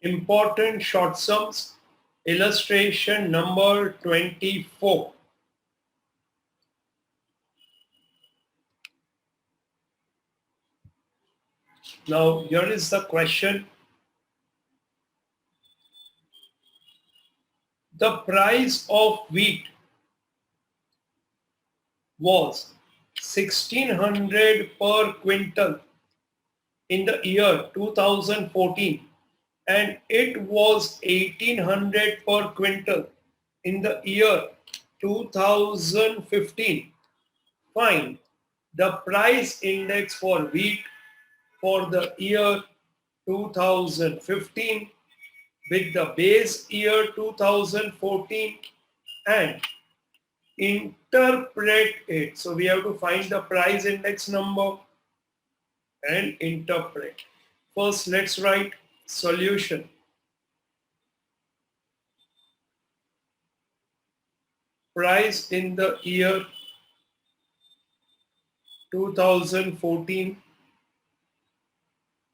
Important short sums. Illustration number 24. Now here is the question. The price of wheat was 1600 per quintal in the year 2014 and it was 1800 per quintal in the year 2015. Find the price index for wheat for the year 2015 with the base year 2014 and interpret it. So we have to find the price index number and interpret. First, let's write solution. Price in the year 2014,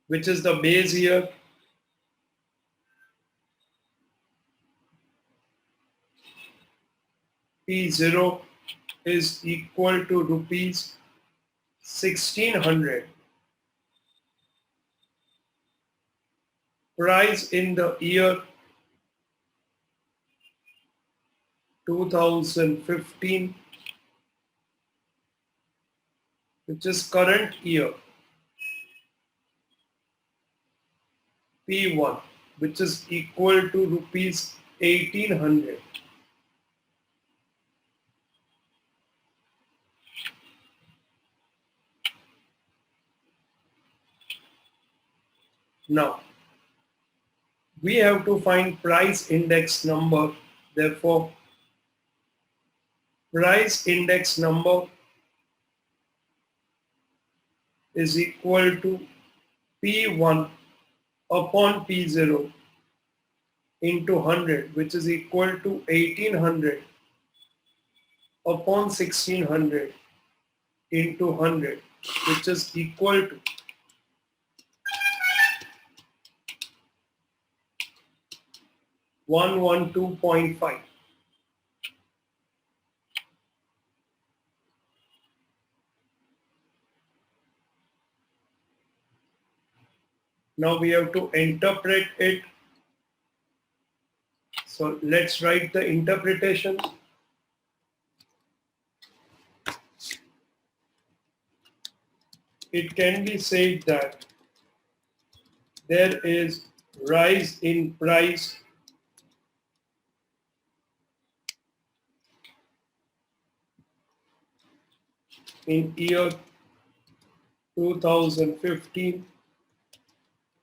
which is the base year, P0 is equal to rupees 1600. Price in the year 2015, which is current year, P1, which is equal to rupees 1800. Now, we have to find price index number. Therefore, price index number is equal to P1 upon P0 into 100, which is equal to 1800 upon 1600 into 100, which is equal to 112.5. Now we have to interpret it. So let's write the interpretation. It can be said that there is rise in price in year 2015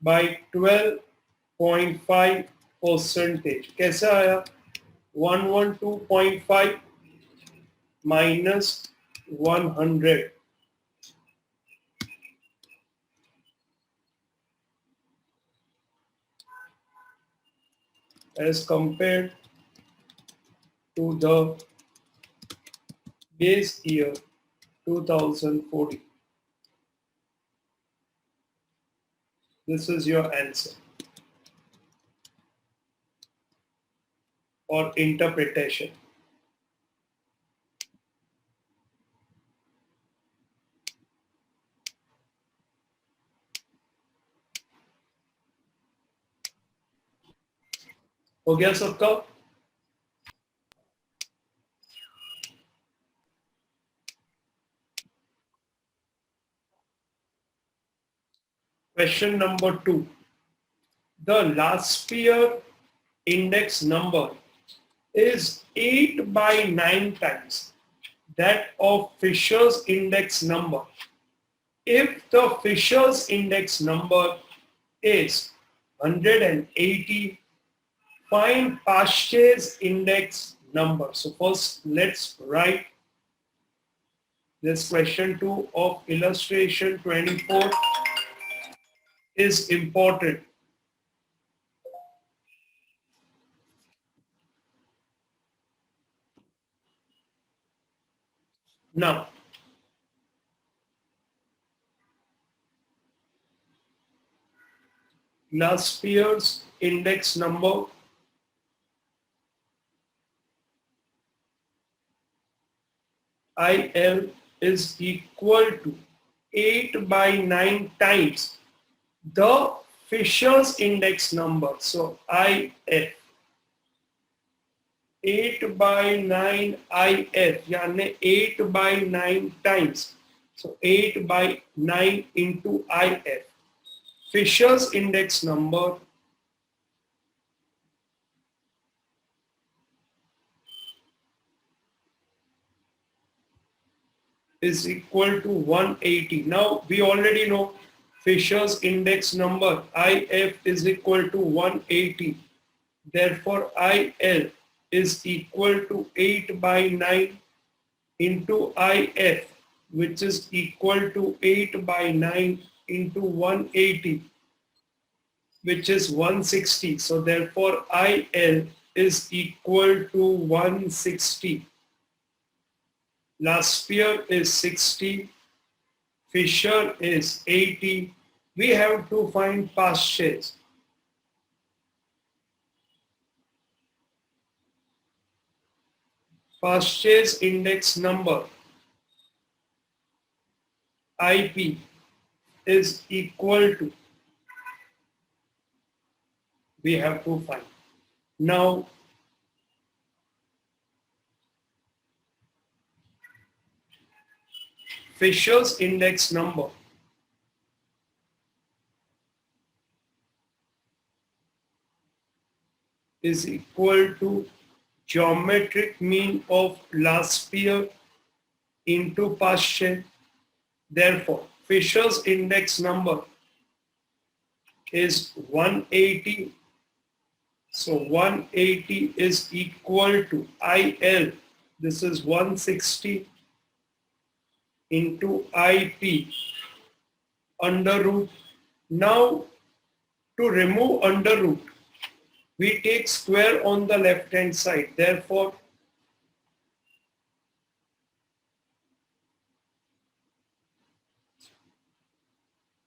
by 12.5 percentage. कैसा आया? 112.5 minus 100 as compared to the base year 2014. This is your answer or interpretation. हो गया सबका? Question number 2. The last year index number is 8 by 9 times that of Fisher's index number. If the Fisher's index number is 180, find Paschet's index number. So first let's write this question 2 of illustration 24 is important. Now, last year's index number IL is equal to 8 by 9 times the Fisher's index number. So IF 8 by 9 IF यानी 8 by 9 times. So 8 by 9 into IF. Fisher's index number is equal to 180. Now we already know Fisher's index number IF is equal to 180. Therefore IL is equal to 8 by 9 into IF, which is equal to 8 by 9 into 180, which is 160. So therefore IL is equal to 160. Last year is 60, Fisher is 80. We have to find past shares. Past shares index number IP is equal to, we have to find. Now Fisher's index number is equal to geometric mean of last year into past share. Therefore, Fisher's index number is 180. So 180 is equal to IL. This is 160 into IP under root. Now to remove under root, we take square on the left hand side. Therefore,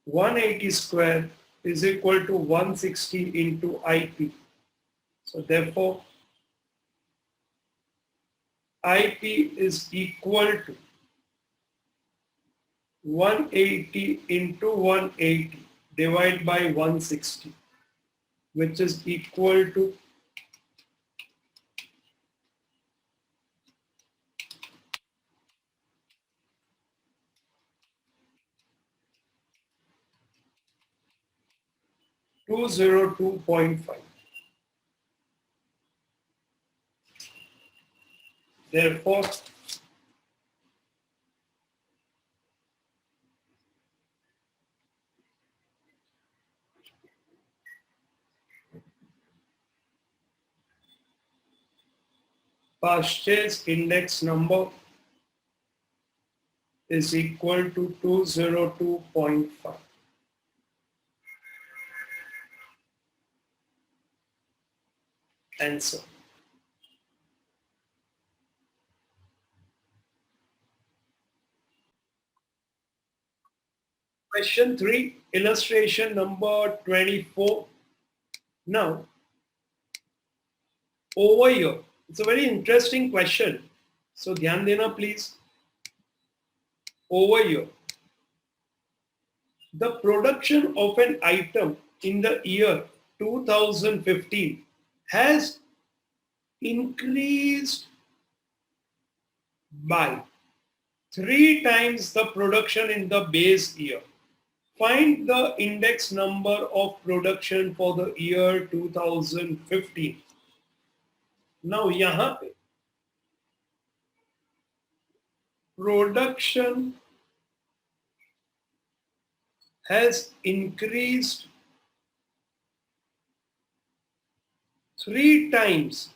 (180) square is equal to 160 into IP. So therefore, IP is equal to 180 into 180 divided by 160, which is equal to 202.5. Therefore, purchase index number is equal to 202.5. Answer. Question 3, illustration number 24. Now, over here, it's a very interesting question. So, dhyan dena please. Over here, the production of an item in the year 2015 has increased by 3 times the production in the base year. Find the index number of production for the year 2015. Now, यहाँ पे production has increased 3 times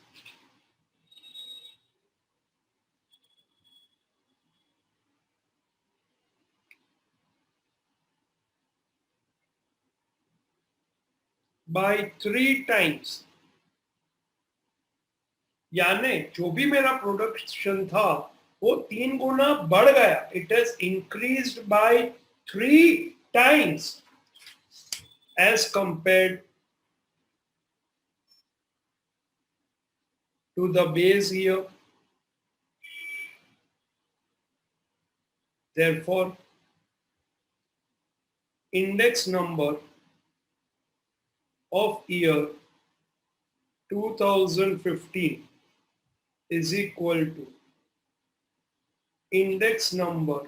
by 3 times. यानी जो भी मेरा production था वो 3 गुना बढ़ गया. It has increased by 3 times. as compared to the base year. Therefore, index number of year 2015 is equal to index number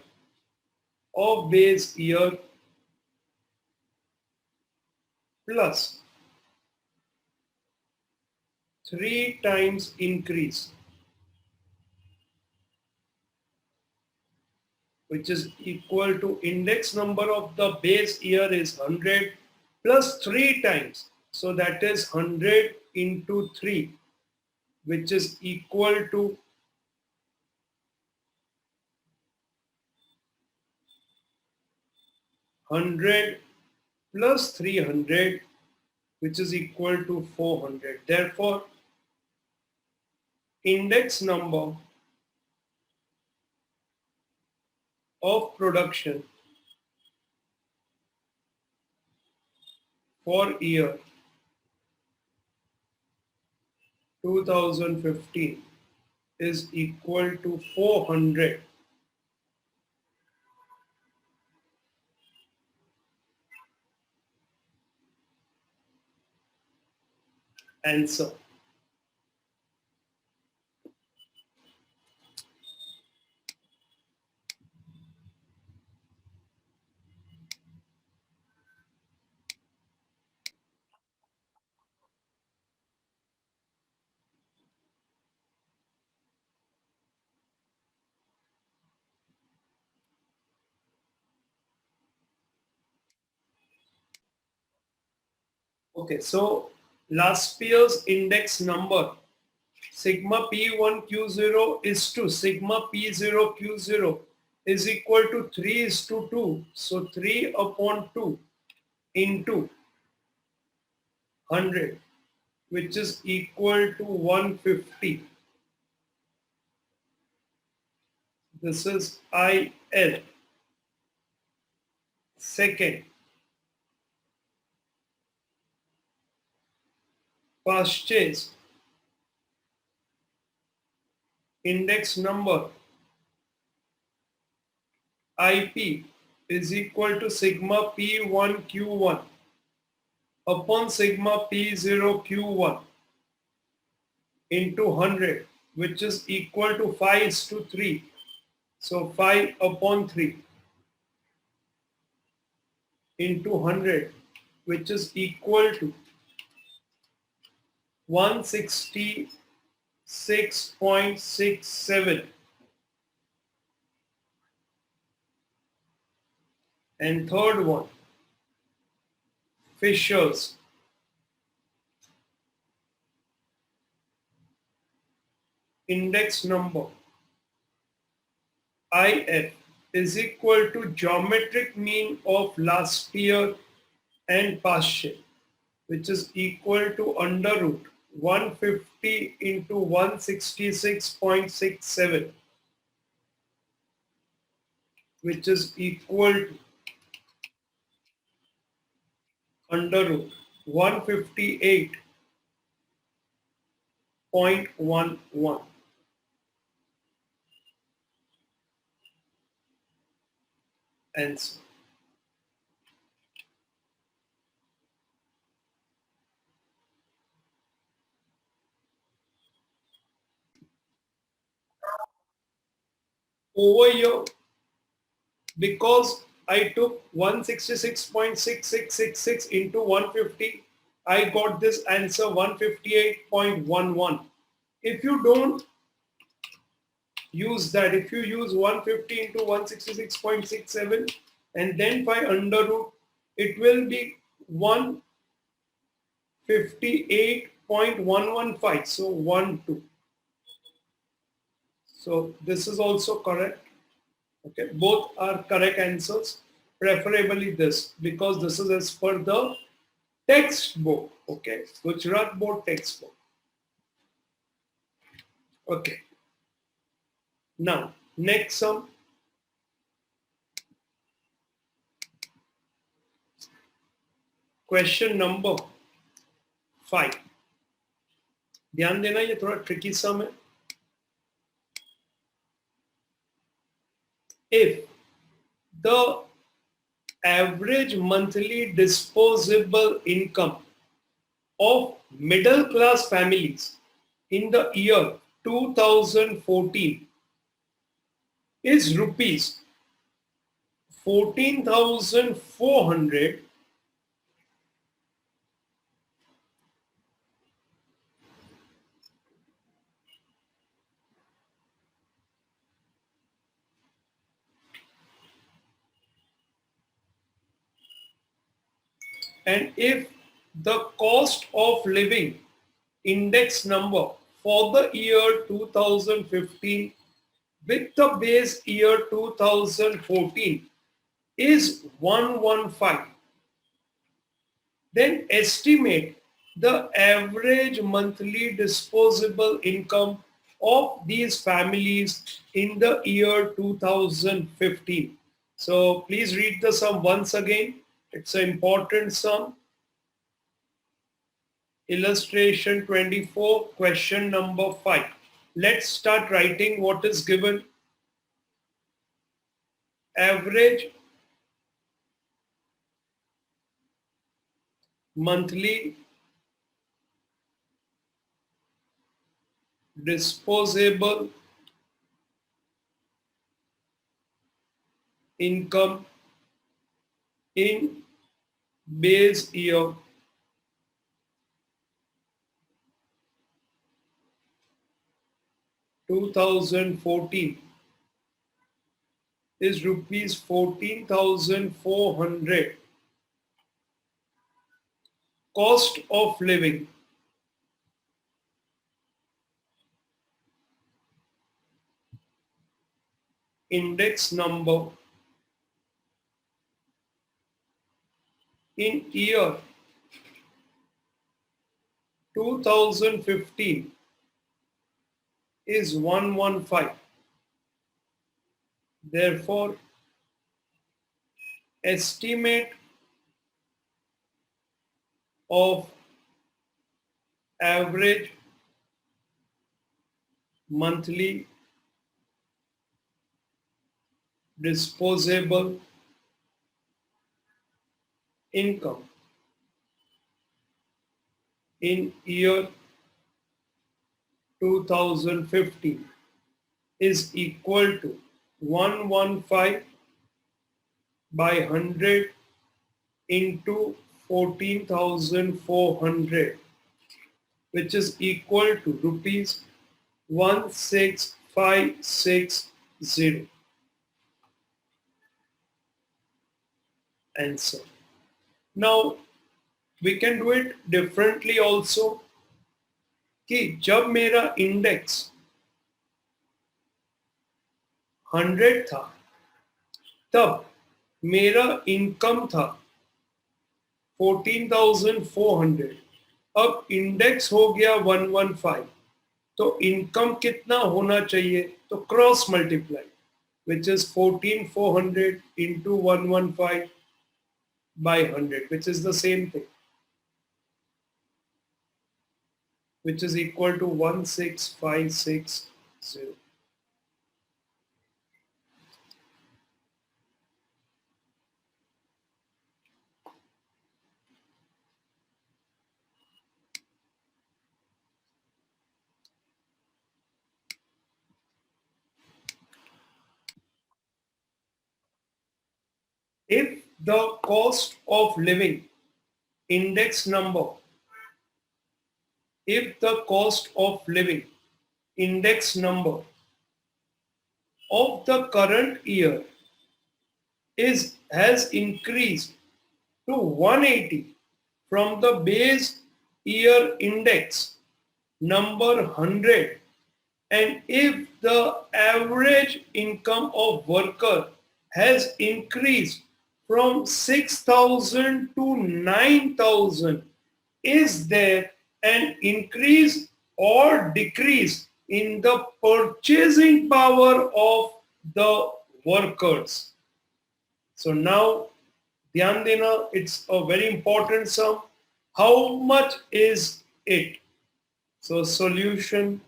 of base year plus 3 times increase, which is equal to index number of the base year is 100 plus 3 times. So that is 100 into 3, which is equal to 100 plus 300, which is equal to 400. Therefore, index number of production for year 2015 is equal to 400. Answer. Okay, so last year's index number sigma P1Q0 is to sigma P0Q0 is equal to 3 is to 2. So 3 upon 2 into 100, which is equal to 150. This is IL. Second, purchase index number IP is equal to sigma P1Q1 upon sigma P0Q1 into 100, which is equal to 5 is to 3. So 5 upon 3 into 100, which is equal to 166.67. And third one, Fisher's index number IF is equal to geometric mean of last year and past year, which is equal to under root 150 into 166.67, which is equal to under root 158.11. Answer. Over here, because I took 166.6666 into 150, I got this answer 158.11. If you don't use that, if you use 150 into 166.67 and then by under root, it will be 158.115. So 1, 2. So this is also correct. Okay, both are correct answers. Preferably this, because this is as per the textbook. Okay, Gujarat board textbook. Okay. Now, next sum. Question number 5. ध्यान देना, ये थोड़ा tricky सम है. If the average monthly disposable income of middle class families in the year 2014 is rupees 14,400, and if the cost of living index number for the year 2015 with the base year 2014 is 115, then estimate the average monthly disposable income of these families in the year 2015. So please read the sum once again. It's an important sum. Illustration 24, question number 5. Let's start writing what is given. Average monthly disposable income in base year 2014 is rupees 14,400. Cost of living index number in year 2015 is 115. Therefore, estimate of average monthly disposable income in year 2015 is equal to 115 by 100 into 14,400, which is equal to rupees 16,560. Answer. Now we can do it differently also कि जब मेरा index 100 था तब मेरा income था 14,400. अब index हो गया 115, तो इनकम कितना होना चाहिए? तो cross multiply, which is 14,400 into 115 by 100, which is the same thing, which is equal to 16,560. If the cost of living index number, if the cost of living index number of the current year has increased to 180 from the base year index number 100, and if the average income of worker has increased from 6,000 to 9,000, is there an increase or decrease in the purchasing power of the workers? So now ध्यान देना, it's a very important sum. How much is it? So solution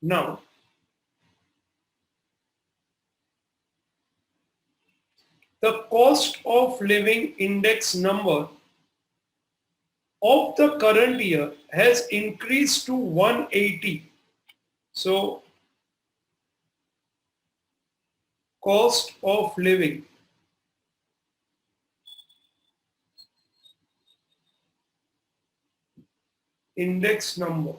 now. The cost of living index number of the current year has increased to 180. So cost of living index number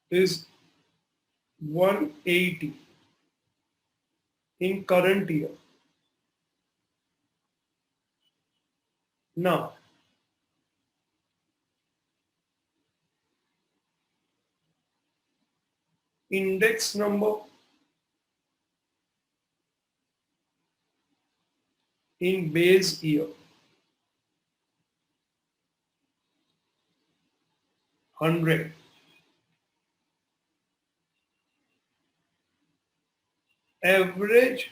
is 180 in current year. Now, index number in base year 100. Average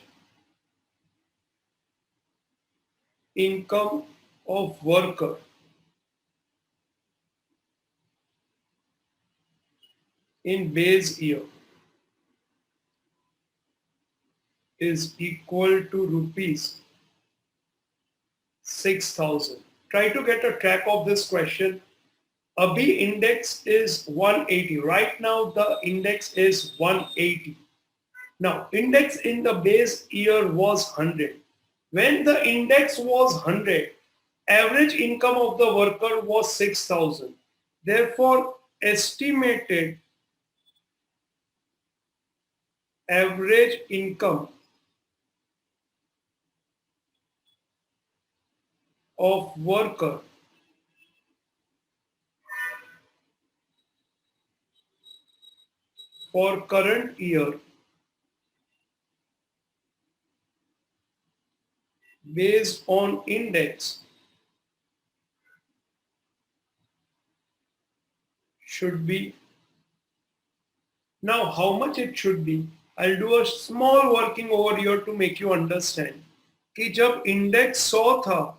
income of worker in base year is equal to rupees 6,000. Try to get a track of this question. A B index is 180. Right now the index is 180. Now index in the base year was 100. When the index was 100, average income of the worker was 6,000. Therefore, estimated average income of worker for current year based on index should be. Now how much it should be? I'll do a small working over here to make you understand कि जब index 100 था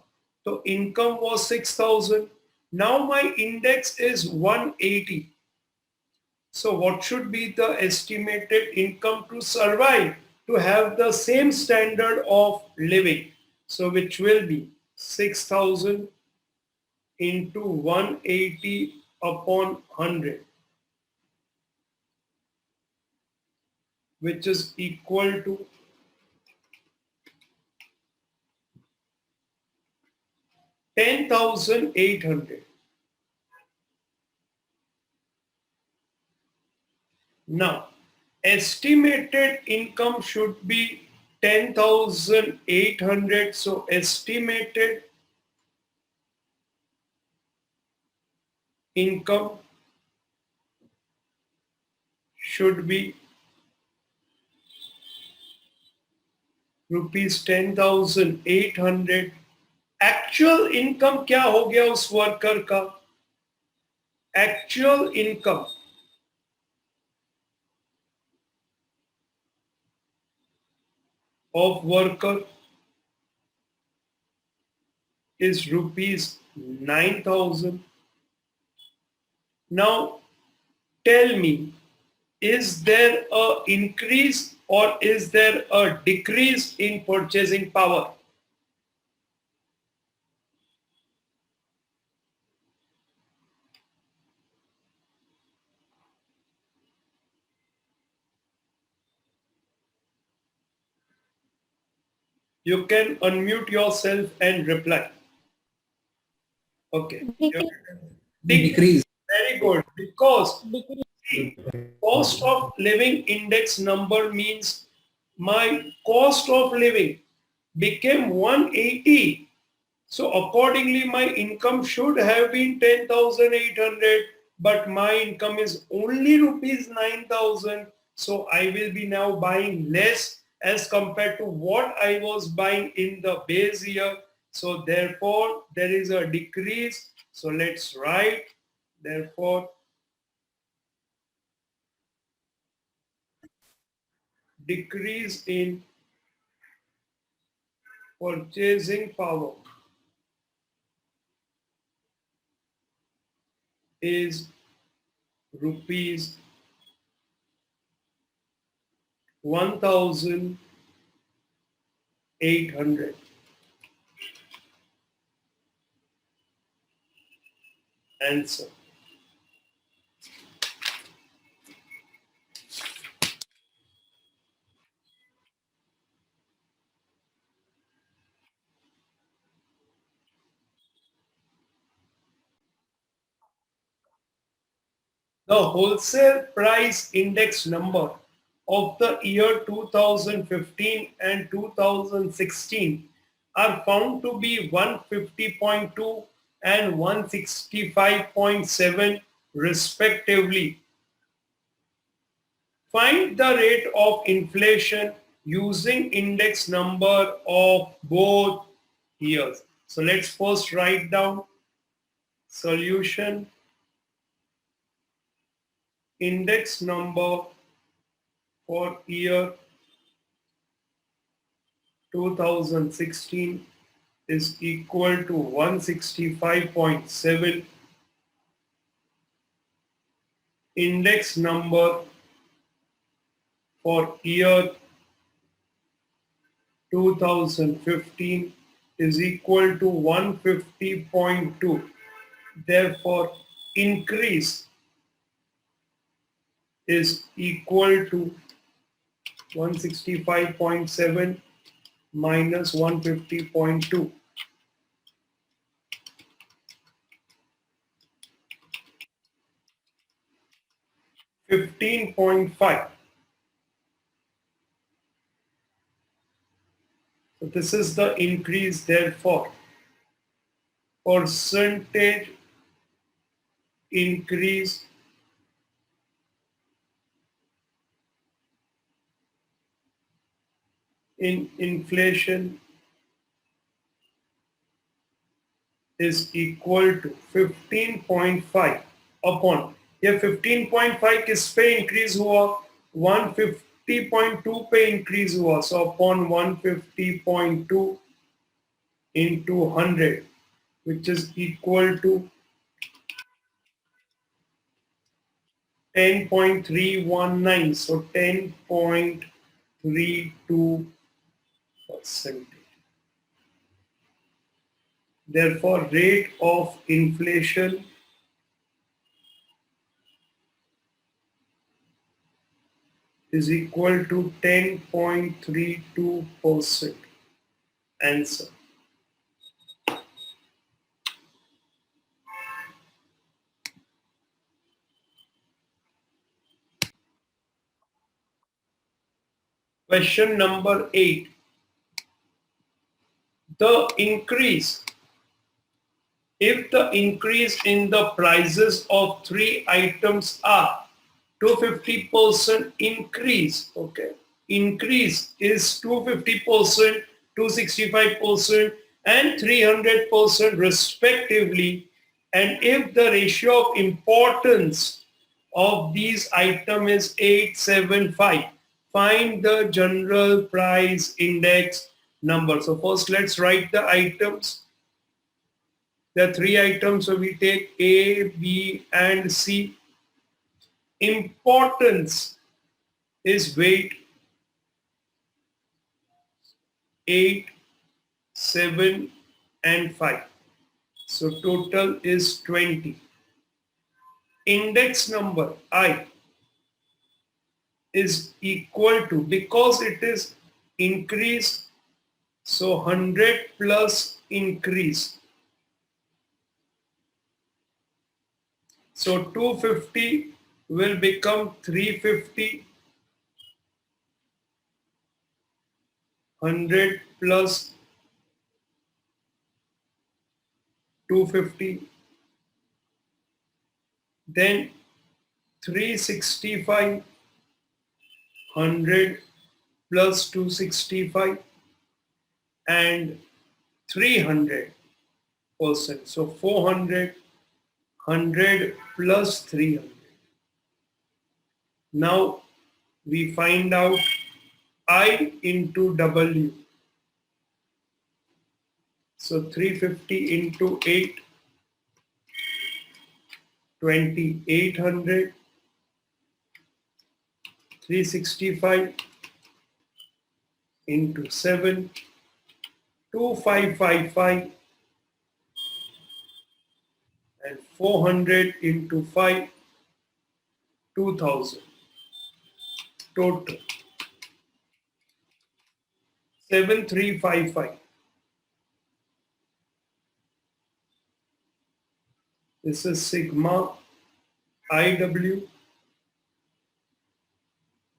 तो income was 6,000. Now my index is 180. So what should be the estimated income to survive, to have the same standard of living? So which will be 6,000 into 180 upon 100, which is equal to 10,800. Now, estimated income should be 10,800. So estimated income should be rupees 10,800. Actual income क्या हो गया उस worker का? Actual income of worker is rupees 9,000. Now tell me, is there a increase or is there a decrease in purchasing power? You can unmute yourself and reply. Okay. Decrease. Very good. Because see, cost of living index number means my cost of living became 180. So accordingly, my income should have been 10,800, but my income is only rupees 9,000. So I will be now buying less as compared to what I was buying in the base year. So therefore, there is a decrease. So let's write Therefore, decrease in purchasing power is rupees 1,800. Answer. The wholesale price index number of the year 2015 and 2016 are found to be 150.2 and 165.7 respectively. Find the rate of inflation using index number of both years. So let's first write down solution. Index number for year 2016 is equal to 165.7. Index number for year 2015 is equal to 150.2. Therefore, increase is equal to 165.7 minus 150.2. 15.5. So this is the increase, therefore percentage increase in inflation is equal to 15.5 upon, ये 15.5 किस पे increase हुआ, 150.2 पे increase हुआ, so upon 150.2 into 100 which is equal to 10.319, so 10.32%. Therefore, rate of inflation is equal to 10.32%. Answer. Question number 8. The increase, if the increase in the prices of 3 items are 250% increase, okay, increase is 250%, 265% and 300% respectively, and if the ratio of importance of these item is 875, find the general price index number. So first let's write the items. There are 3 items, so we take A, B and C. Importance is weight 8, 7 and 5. So total is 20. Index number I is equal to, because it is increase, so 100 plus increase. So 250 will become 350, 100 plus 250, then 365, 100 plus 265 and 300%. So 400, 100 plus 300. Now we find out I into W. So 350 into 8, 2800, 365 into 7, 2555, and 400 into 5, 2000. Total 7355. This is sigma IW,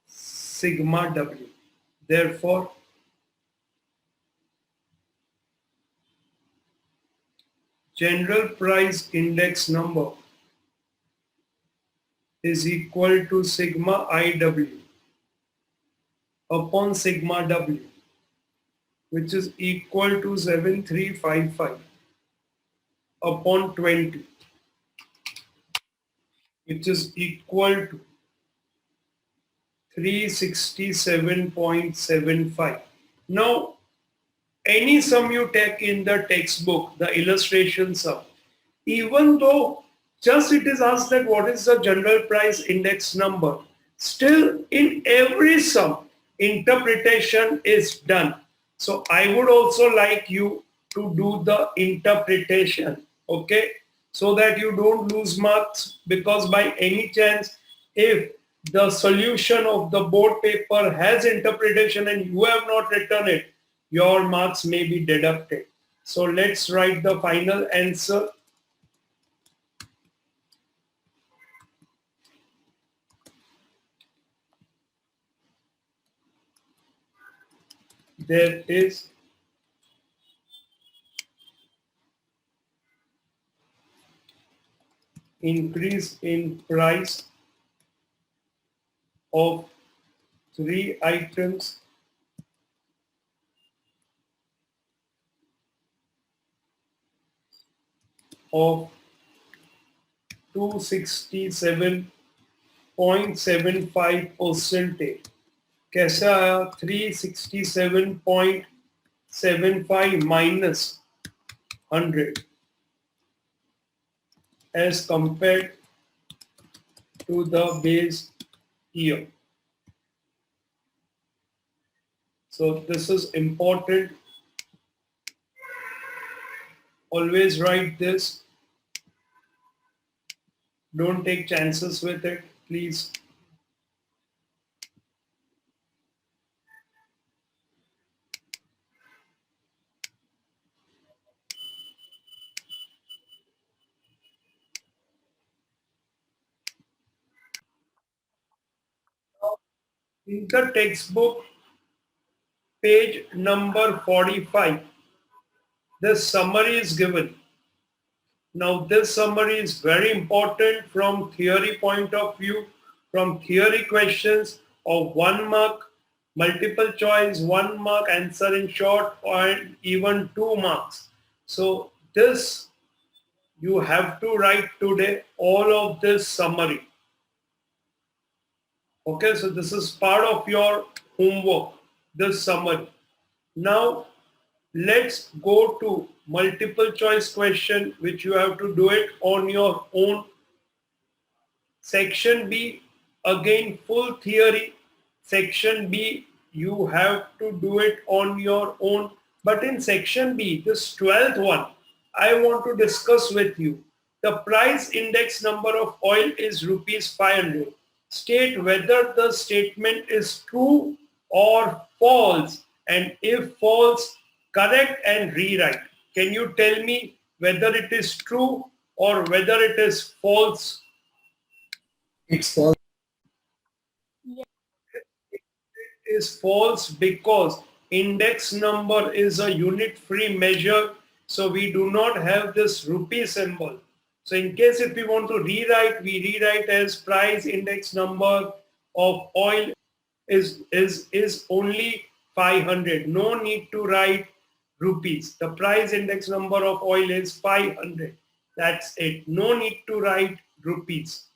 sigma W. Therefore, general price index number is equal to sigma IW upon sigma W, which is equal to 7355 upon 20, which is equal to 367.75. Now, any sum you take in the textbook, the illustration sum, even though just it is asked that what is the general price index number, still in every sum, interpretation is done. So I would also like you to do the interpretation, okay? So that you don't lose marks, because by any chance, if the solution of the board paper has interpretation and you have not written it, your marks may be deducted. So let's write the final answer. There is increase in price of 3 items of 267.75%. कैसा आया? 367.75 minus 100 as compared to the base year. So this is important. Always write this. Don't take chances with it, please. In the textbook, page number 45, the summary is given. Now this summary is very important from theory point of view, from theory questions of 1 mark, multiple choice, 1 mark, answer in short, or even 2 marks. So this you have to write today, all of this summary. Okay, so this is part of your homework, this summary. Now let's go to multiple choice question, which you have to do it on your own. Section B, again full theory. Section B, you have to do it on your own. But in section B, this 12th one, I want to discuss with you. The price index number of oil is rupees 500. State whether the statement is true or false, and if false, correct and rewrite. Can you tell me whether it is true or whether it is false? It's false. Is false because index number is a unit free measure, so we do not have this rupee symbol. So in case if we want to rewrite, we rewrite as price index number of oil is only 500. No need to write rupees. The price index number of oil is 500. That's it. No need to write rupees.